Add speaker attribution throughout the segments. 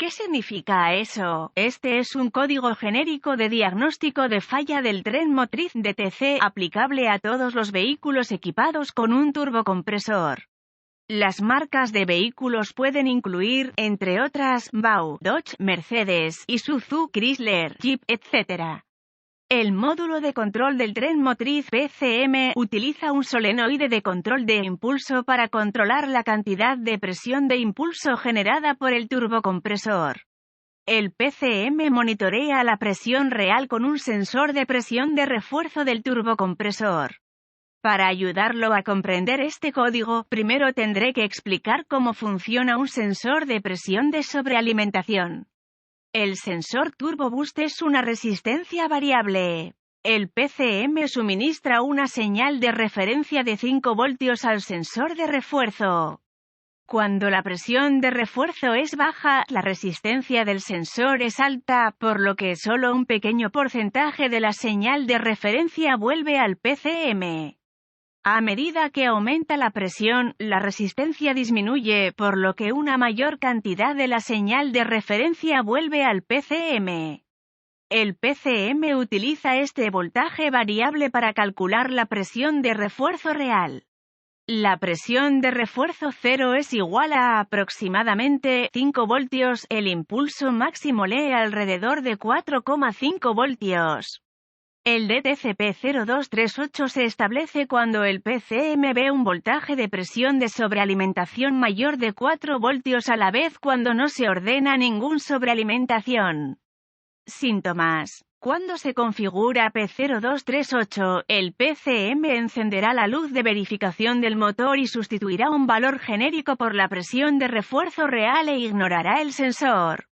Speaker 1: ¿Qué significa eso? Este es un código genérico de diagnóstico de falla del tren motriz DTC, aplicable a todos los vehículos equipados con un turbocompresor. Las marcas de vehículos pueden incluir, entre otras, BAU, Dodge, Mercedes, Isuzu, Chrysler, Jeep, etc. El módulo de control del tren motriz PCM utiliza un solenoide de control de impulso para controlar la cantidad de presión de impulso generada por el turbocompresor. El PCM monitorea la presión real con un sensor de presión de refuerzo del turbocompresor. Para ayudarlo a comprender este código, primero tendré que explicar cómo funciona un sensor de presión de sobrealimentación. El sensor Turbo Boost es una resistencia variable. El PCM suministra una señal de referencia de 5 voltios al sensor de refuerzo. Cuando la presión de refuerzo es baja, la resistencia del sensor es alta, por lo que solo un pequeño porcentaje de la señal de referencia vuelve al PCM. A medida que aumenta la presión, la resistencia disminuye, por lo que una mayor cantidad de la señal de referencia vuelve al PCM. El PCM utiliza este voltaje variable para calcular la presión de refuerzo real. La presión de refuerzo cero es igual a aproximadamente 5 voltios, el impulso máximo lee alrededor de 4,5 voltios. El DTCP0238 se establece cuando el PCM ve un voltaje de presión de sobrealimentación mayor de 4 voltios a la vez cuando no se ordena ningún sobrealimentación. Síntomas. Cuando se configura P0238, el PCM encenderá la luz de verificación del motor y sustituirá un valor genérico por la presión de refuerzo real e ignorará el sensor.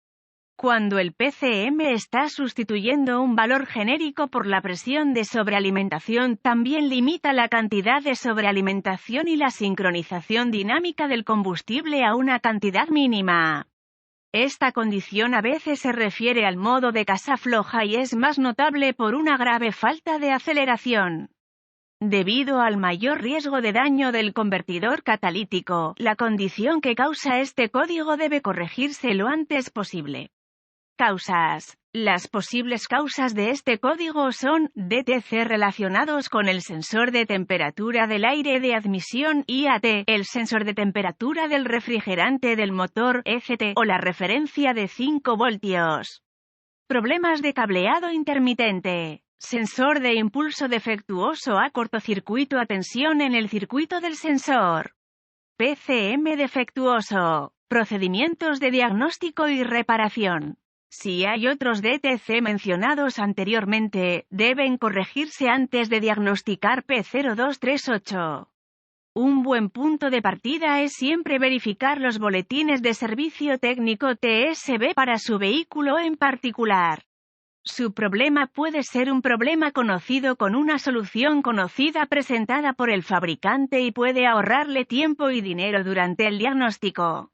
Speaker 1: Cuando el PCM está sustituyendo un valor genérico por la presión de sobrealimentación, también limita la cantidad de sobrealimentación y la sincronización dinámica del combustible a una cantidad mínima. Esta condición a veces se refiere al modo de casa floja y es más notable por una grave falta de aceleración. Debido al mayor riesgo de daño del convertidor catalítico, la condición que causa este código debe corregirse lo antes posible. Causas. Las posibles causas de este código son DTC relacionados con el sensor de temperatura del aire de admisión IAT, el sensor de temperatura del refrigerante del motor ECT o la referencia de 5 voltios. Problemas de cableado intermitente. Sensor de impulso defectuoso a cortocircuito a tensión en el circuito del sensor. PCM defectuoso. Procedimientos de diagnóstico y reparación. Si hay otros DTC mencionados anteriormente, deben corregirse antes de diagnosticar P0238. Un buen punto de partida es siempre verificar los boletines de servicio técnico TSB para su vehículo en particular. Su problema puede ser un problema conocido con una solución conocida presentada por el fabricante y puede ahorrarle tiempo y dinero durante el diagnóstico.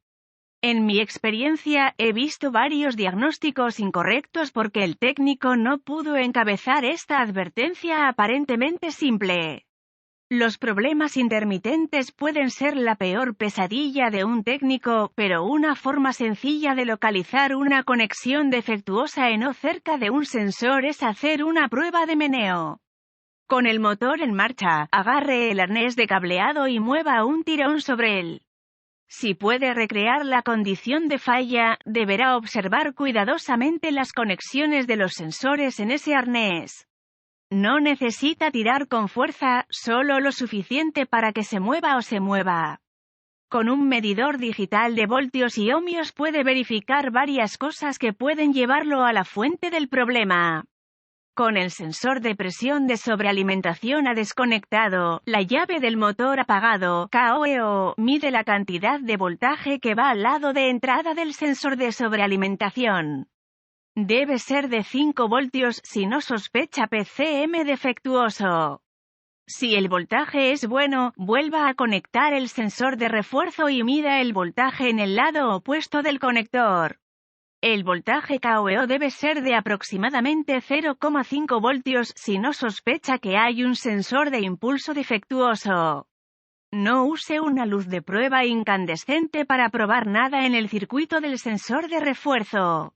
Speaker 1: En mi experiencia, he visto varios diagnósticos incorrectos porque el técnico no pudo encabezar esta advertencia aparentemente simple. Los problemas intermitentes pueden ser la peor pesadilla de un técnico, pero una forma sencilla de localizar una conexión defectuosa en o cerca de un sensor es hacer una prueba de meneo. Con el motor en marcha, agarre el arnés de cableado y mueva un tirón sobre él. Si puede recrear la condición de falla, deberá observar cuidadosamente las conexiones de los sensores en ese arnés. No necesita tirar con fuerza, solo lo suficiente para que se mueva o se mueva. Con un medidor digital de voltios y ohmios puede verificar varias cosas que pueden llevarlo a la fuente del problema. Con el sensor de presión de sobrealimentación desconectado, la llave del motor apagado, KOEO, mide la cantidad de voltaje que va al lado de entrada del sensor de sobrealimentación. Debe ser de 5 voltios si no sospecha PCM defectuoso. Si el voltaje es bueno, vuelva a conectar el sensor de refuerzo y mida el voltaje en el lado opuesto del conector. El voltaje KOEO debe ser de aproximadamente 0,5 voltios si no sospecha que hay un sensor de impulso defectuoso. No use una luz de prueba incandescente para probar nada en el circuito del sensor de refuerzo.